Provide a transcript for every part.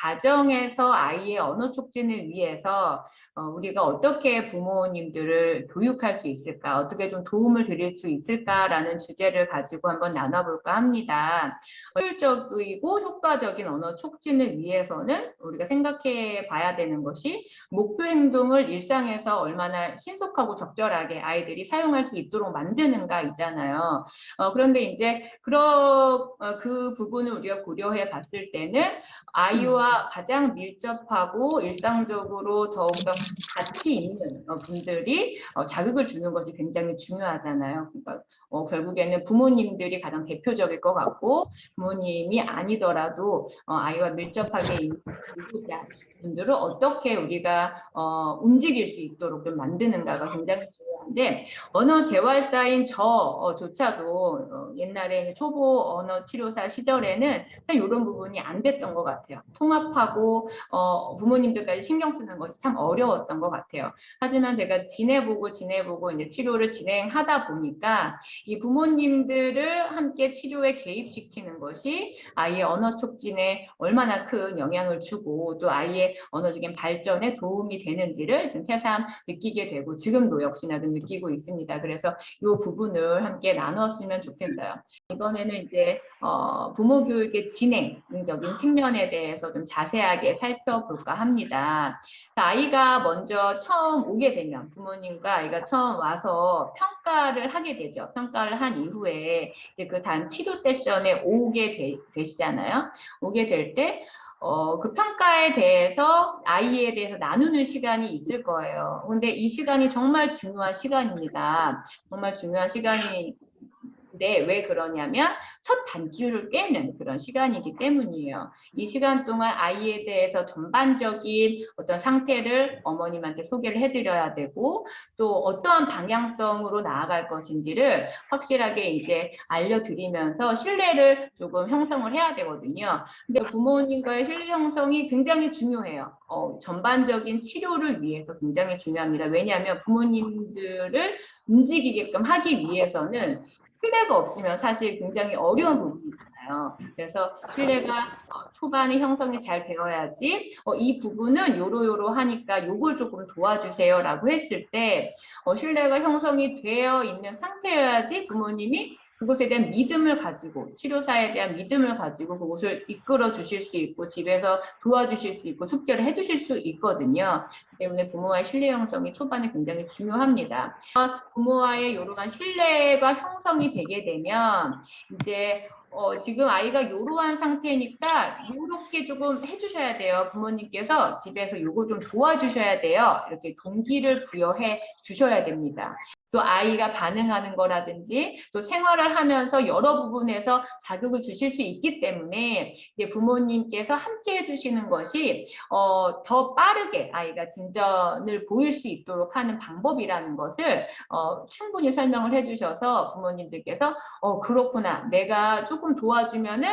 가정에서 아이의 언어 촉진을 위해서 우리가 어떻게 부모님들을 교육할 수 있을까, 어떻게 좀 도움을 드릴 수 있을까라는 주제를 가지고 한번 나눠볼까 합니다. 효율적이고 효과적인 언어 촉진을 위해서는 우리가 생각해 봐야 되는 것이 목표 행동을 일상에서 얼마나 신속하고 적절하게 아이들이 사용할 수 있도록 만드는가 있잖아요. 그런데 이제 그 부분을 우리가 고려해 봤을 때는 아이와 가장 밀접하고 일상적으로 더욱더 같이 있는 분들이 자극을 주는 것이 굉장히 중요하잖아요. 그러니까 결국에는 부모님들이 가장 대표적일 것 같고, 부모님이 아니더라도 아이와 밀접하게 있는 분들을 어떻게 우리가 움직일 수 있도록 좀 만드는가가 굉장히 중요한데, 언어 재활사인 저조차도 옛날에 초보 언어 치료사 시절에는 참 이런 부분이 안 됐던 것 같아요. 통합하고 부모님들까지 신경 쓰는 것이 참 어려웠던 것 같아요. 하지만 제가 지내보고 이제 치료를 진행하다 보니까 이 부모님들을 함께 치료에 개입시키는 것이 아이의 언어 촉진에 얼마나 큰 영향을 주고 또 아이의 언어적인 발전에 도움이 되는지를 지금 새삼 느끼게 되고 지금도 역시나 좀 느끼고 있습니다. 그래서 이 부분을 함께 나눴으면 좋겠어요. 이번에는 이제 부모 교육의 진행적인 측면에 대해서 좀 자세하게 살펴볼까 합니다. 아이가 먼저 처음 오게 되면 부모님과 아이가 처음 와서 평가를 하게 되죠. 평가를 한 이후에 이제 그 다음 치료 세션에 오게 되시잖아요. 오게 될 때 그 평가에 대해서 아이에 대해서 나누는 시간이 있을 거예요. 근데 이 시간이 정말 중요한 시간입니다. 정말 중요한 시간이 왜 그러냐면 첫 단추를 깨는 그런 시간이기 때문이에요. 이 시간 동안 아이에 대해서 전반적인 어떤 상태를 어머님한테 소개를 해드려야 되고 또 어떠한 방향성으로 나아갈 것인지를 확실하게 이제 알려드리면서 신뢰를 조금 형성을 해야 되거든요. 근데 부모님과의 신뢰 형성이 굉장히 중요해요. 전반적인 치료를 위해서 굉장히 중요합니다. 왜냐하면 부모님들을 움직이게끔 하기 위해서는 신뢰가 없으면 사실 굉장히 어려운 부분이잖아요. 그래서 신뢰가 초반에 형성이 잘 되어야지 이 부분은 요로 하니까 요걸 조금 도와주세요라고 했을 때 신뢰가 형성이 되어 있는 상태여야지 부모님이 그것에 대한 믿음을 가지고 치료사에 대한 믿음을 가지고 그것을 이끌어 주실 수 있고 집에서 도와주실 수 있고 숙제를 해주실 수 있거든요. 때문에 부모와의 신뢰 형성이 초반에 굉장히 중요합니다. 부모와의 이러한 신뢰가 형성이 되게 되면 이제 지금 아이가 이러한 상태니까 이렇게 조금 해주셔야 돼요. 부모님께서 집에서 요거 좀 도와주셔야 돼요. 이렇게 동기를 부여해 주셔야 됩니다. 또 아이가 반응하는 거라든지 또 생활을 하면서 여러 부분에서 자극을 주실 수 있기 때문에 이제 부모님께서 함께 해주시는 것이 더 빠르게 아이가 진전을 보일 수 있도록 하는 방법이라는 것을 충분히 설명을 해주셔서 부모님들께서 그렇구나, 내가 조금 도와주면은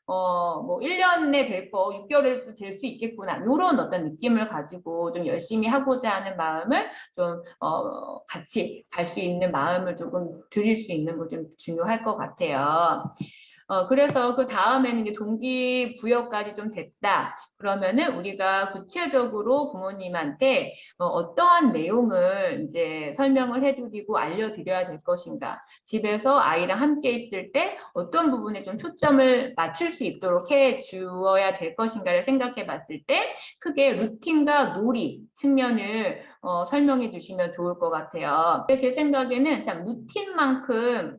뭐 1년에 될 거 6개월에도 될 수 있겠구나, 이런 어떤 느낌을 가지고 좀 열심히 하고자 하는 마음을 좀 같이 갈 수 있는 마음을 조금 드릴 수 있는 거 좀 중요할 것 같아요. 그래서 그 다음에는 이제 동기부여까지 좀 됐다. 그러면은 우리가 구체적으로 부모님한테 어떠한 내용을 이제 설명을 해드리고 알려드려야 될 것인가. 집에서 아이랑 함께 있을 때 어떤 부분에 좀 초점을 맞출 수 있도록 해 주어야 될 것인가를 생각해 봤을 때 크게 루틴과 놀이 측면을 설명해 주시면 좋을 것 같아요. 제 생각에는 참 루틴만큼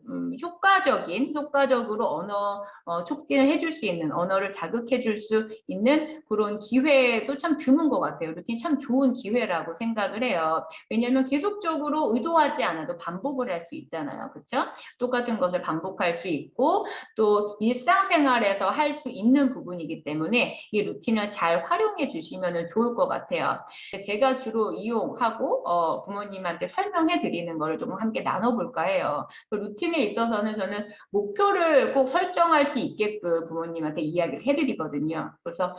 효과적으로 언어 촉진을 해줄 수 있는, 언어를 자극해 줄 수 있는 그런 기회도 참 드문 것 같아요. 루틴 참 좋은 기회라고 생각을 해요. 왜냐하면 계속적으로 의도하지 않아도 반복을 할 수 있잖아요. 그렇죠? 똑같은 것을 반복할 수 있고 또 일상생활에서 할 수 있는 부분이기 때문에 이 루틴을 잘 활용해 주시면 좋을 것 같아요. 제가 주로 이용하고 부모님한테 설명해 드리는 거를 조금 함께 나눠볼까 해요. 그 루틴에 있어서는 저는 목표를 꼭 설정할 수 있게끔 부모님한테 이야기를 해드리거든요. 그래서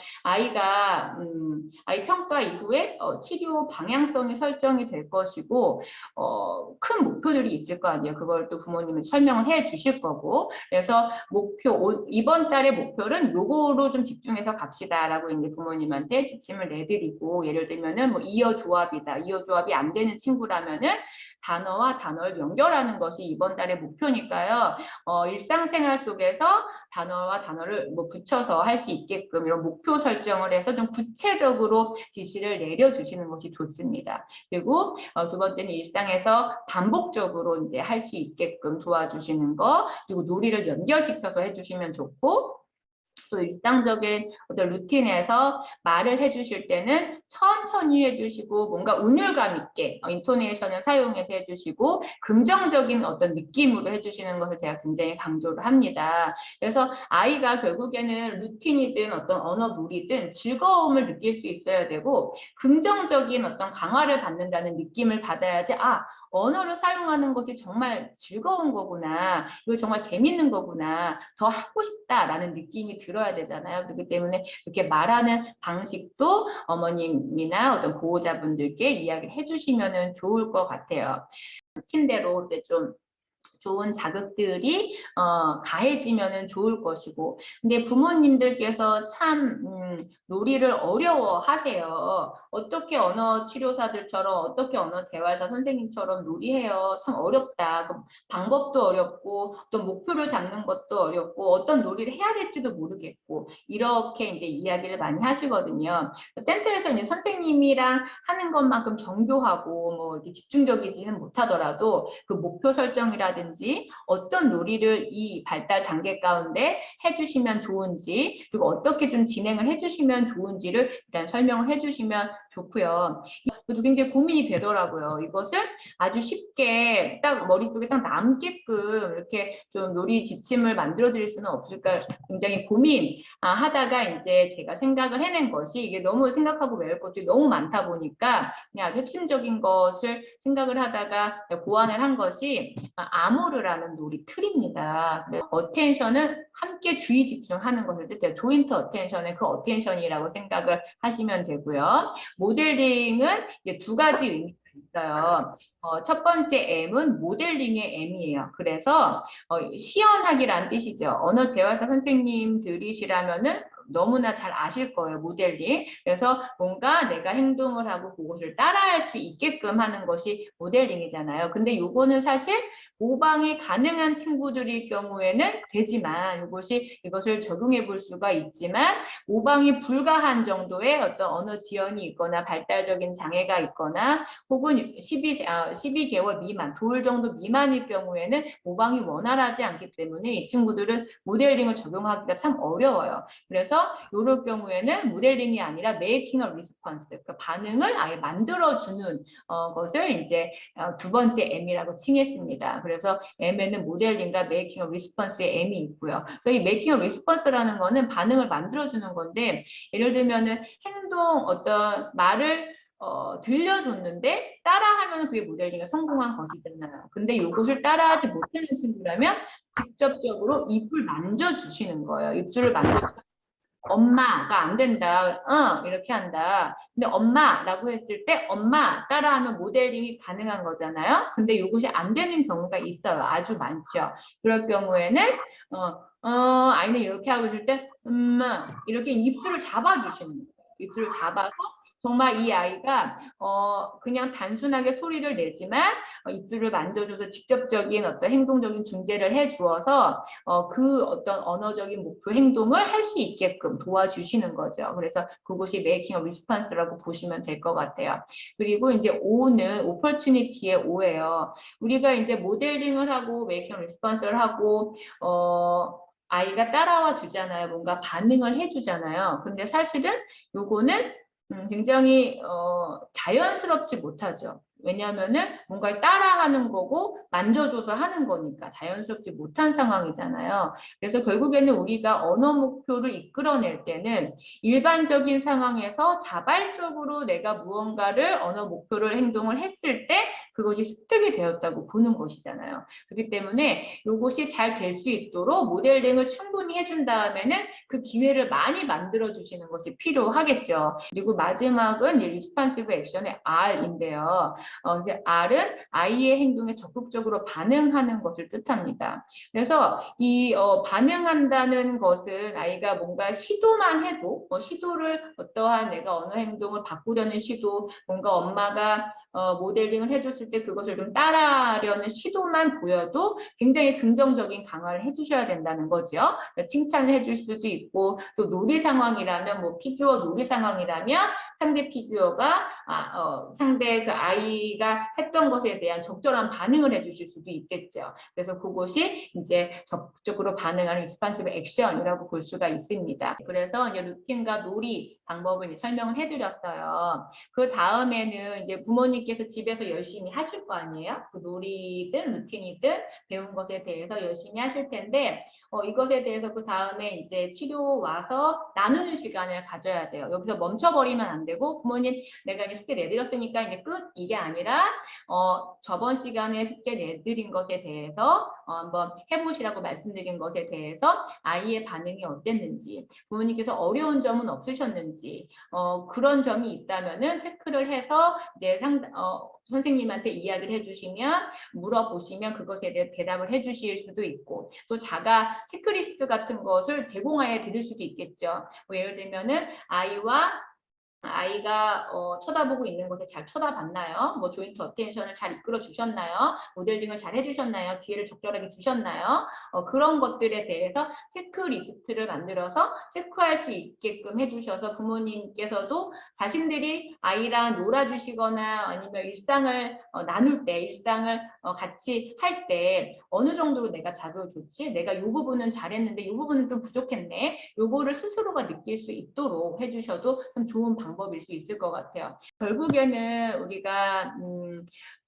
아이 평가 이후에 치료 방향성이 설정이 될 것이고 큰 목표들이 있을 거 아니에요. 그걸 또 부모님은 설명을 해 주실 거고. 그래서 이번 달의 목표는 요거로 좀 집중해서 갑시다라고 이제 부모님한테 지침을 내드리고, 예를 들면은 뭐 이어 조합이다. 이어 조합이 안 되는 친구라면은 단어와 단어를 연결하는 것이 이번 달의 목표니까요. 일상생활 속에서 단어와 단어를 뭐 붙여서 할 수 있게끔 이런 목표 설정을 해서 좀 구체적으로 지시를 내려주시는 것이 좋습니다. 그리고 두 번째는 일상에서 반복적으로 이제 할 수 있게끔 도와주시는 거, 그리고 놀이를 연결시켜서 해주시면 좋고, 또 일상적인 어떤 루틴에서 말을 해주실 때는 천천히 해주시고 뭔가 운율감 있게 인토네이션을 사용해서 해주시고 긍정적인 어떤 느낌으로 해주시는 것을 제가 굉장히 강조를 합니다. 그래서 아이가 결국에는 루틴이든 어떤 언어놀이든 즐거움을 느낄 수 있어야 되고 긍정적인 어떤 강화를 받는다는 느낌을 받아야지 언어를 사용하는 것이 정말 즐거운 거구나, 이거 정말 재밌는 거구나, 더 하고 싶다라는 느낌이 들어야 되잖아요. 그렇기 때문에 이렇게 말하는 방식도 어머님이나 어떤 보호자분들께 이야기를 해주시면 좋을 것 같아요. 팀대로 이렇게 좀 좋은 자극들이 가해지면 좋을 것이고, 근데 부모님들께서 참 놀이를 어려워하세요. 어떻게 언어 치료사들처럼, 어떻게 언어 재활사 선생님처럼 놀이해요. 참 어렵다. 방법도 어렵고 또 목표를 잡는 것도 어렵고 어떤 놀이를 해야 될지도 모르겠고, 이렇게 이제 이야기를 많이 하시거든요. 센터에서 이제 선생님이랑 하는 것만큼 정교하고 뭐 이렇게 집중적이지는 못하더라도 그 목표 설정이라든지 어떤 놀이를 이 발달 단계 가운데 해주시면 좋은지, 그리고 어떻게 좀 진행을 해주시면 좋은지를 일단 설명을 해주시면 좋고요. 저도 굉장히 고민이 되더라고요. 이것을 아주 쉽게 딱 머릿속에 딱 남게끔 이렇게 좀 놀이 지침을 만들어 드릴 수는 없을까 굉장히 고민 하다가 이제 제가 생각을 해낸 것이, 이게 너무 생각하고 외울 것들이 너무 많다 보니까 그냥 아주 핵심적인 것을 생각을 하다가 고안을 한 것이 아모르라는 놀이 틀입니다. 어텐션은 함께 주의 집중하는 것을 뜻해요. 조인트 어텐션은 그 어텐션이라고 생각을 하시면 되고요. 모델링은 이제 두 가지 의미가 있어요. 첫 번째 M은 모델링의 M이에요. 그래서 시연하기란 뜻이죠. 언어 재활사 선생님들이시라면은 너무나 잘 아실 거예요, 모델링. 그래서 뭔가 내가 행동을 하고 그것을 따라할 수 있게끔 하는 것이 모델링이잖아요. 근데 요거는 사실 모방이 가능한 친구들일 경우에는 되지만, 이것을 적용해 볼 수가 있지만 모방이 불가한 정도의 어떤 언어 지연이 있거나 발달적인 장애가 있거나 혹은 12개월 미만, 돌 정도 미만일 경우에는 모방이 원활하지 않기 때문에 이 친구들은 모델링을 적용하기가 참 어려워요. 그래서 이럴 경우에는 모델링이 아니라 making a response, 그러니까 반응을 아예 만들어주는 것을 이제 두 번째 M이라고 칭했습니다. 그래서 M에는 모델링과 making a response의 M이 있고요. 그래서 이 making a response라는 거는 반응을 만들어주는 건데, 예를 들면은 어떤 말을 들려줬는데 따라하면 그게 모델링에 성공한 것이잖아요. 근데 이것을 따라하지 못하는 친구라면 직접적으로 입을 만져주시는 거예요. 입술을 엄마가 안 된다. 이렇게 한다. 근데 엄마라고 했을 때 엄마 따라하면 모델링이 가능한 거잖아요. 근데 이것이 안 되는 경우가 있어요. 아주 많죠. 그럴 경우에는 아이는 이렇게 하고 있을 때 이렇게 입술을 잡아주시는 거예요. 입술을 잡아서 정말 이 아이가 그냥 단순하게 소리를 내지만 입술을 만져줘서 직접적인 어떤 행동적인 중재를 해주어서 그 어떤 언어적인 목표 행동을 할 수 있게끔 도와주시는 거죠. 그래서 그것이 making a response라고 보시면 될 것 같아요. 그리고 이제 O는 opportunity의 O예요. 우리가 이제 모델링을 하고 making a response를 하고 아이가 따라와 주잖아요. 뭔가 반응을 해주잖아요. 근데 사실은 요거는 굉장히 자연스럽지 못하죠. 왜냐하면은 뭔가를 따라하는 거고 만져줘서 하는 거니까 자연스럽지 못한 상황이잖아요. 그래서 결국에는 우리가 언어 목표를 이끌어낼 때는 일반적인 상황에서 자발적으로 내가 무언가를 언어 목표를 행동을 했을 때 그것이 습득이 되었다고 보는 것이잖아요. 그렇기 때문에 이것이 잘 될 수 있도록 모델링을 충분히 해준 다음에는 그 기회를 많이 만들어 주시는 것이 필요하겠죠. 그리고 마지막은 리스판시브 액션의 R인데요. 이제 R은 아이의 행동에 적극적으로 반응하는 것을 뜻합니다. 그래서 이 반응한다는 것은 아이가 뭔가 시도만 해도 시도를 어떠한 내가 언어 행동을 바꾸려는 시도, 뭔가 엄마가 모델링을 해줬을 때 그것을 좀 따라하려는 시도만 보여도 굉장히 긍정적인 강화를 해주셔야 된다는 거죠. 그러니까 칭찬을 해줄 수도 있고, 또 놀이 상황이라면 뭐 피규어 놀이 상황이라면 상대 피규어가 상대 그 아이가 했던 것에 대한 적절한 반응을 해주실 수도 있겠죠. 그래서 그것이 이제 적극적으로 반응하는 익스판시브 액션이라고 볼 수가 있습니다. 그래서 이제 루틴과 놀이 방법을 설명을 해드렸어요. 그 다음에는 이제 부모님께서 집에서 열심히 하실 거 아니에요? 그 놀이든 루틴이든 배운 것에 대해서 열심히 하실 텐데 이것에 대해서 그 다음에 이제 치료 와서 나누는 시간을 가져야 돼요. 여기서 멈춰버리면 안 되고 부모님 내가 이제 숙제 내드렸으니까 이제 끝 이게 아니라 저번 시간에 숙제 내드린 것에 대해서 한번 해보시라고 말씀드린 것에 대해서 아이의 반응이 어땠는지 부모님께서 어려운 점은 없으셨는지 그런 점이 있다면은 체크를 해서 이제 선생님한테 이야기를 해주시면 물어보시면 그것에 대해 대답을 해주실 수도 있고 또 자가 체크리스트 같은 것을 제공하여 드릴 수도 있겠죠. 뭐 예를 들면은 아이가 쳐다보고 있는 것에 잘 쳐다봤나요? 뭐 조인트 어텐션을 잘 이끌어 주셨나요? 모델링을 잘 해주셨나요? 기회를 적절하게 주셨나요? 그런 것들에 대해서 체크리스트를 만들어서 체크할 수 있게끔 해주셔서 부모님께서도 자신들이 아이랑 놀아주시거나 아니면 일상을 나눌 때, 일상을 같이 할 때 어느 정도로 내가 자극을 줬지? 내가 이 부분은 잘했는데 이 부분은 좀 부족했네? 요거를 스스로가 느낄 수 있도록 해주셔도 좀 좋은 방법일 수 있을 것 같아요. 결국에는 우리가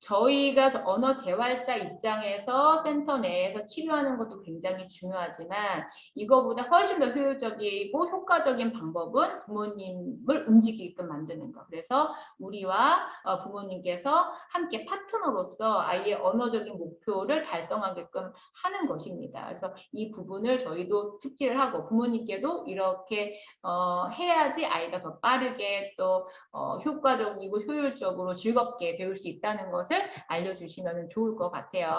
저희가 언어 재활사 입장에서 센터 내에서 치료하는 것도 굉장히 중요하지만 이거보다 훨씬 더 효율적이고 효과적인 방법은 부모님을 움직이게끔 만드는 것. 그래서 우리와 부모님께서 함께 파트너로서 아이의 언어적인 목표를 달성하게끔 하는 것입니다. 그래서 이 부분을 저희도 숙지를 하고 부모님께도 이렇게 해야지 아이가 더 빠르게 또 효과적이고 효율적으로 즐겁게 배울 수 있다는 것을 알려주시면 좋을 것 같아요.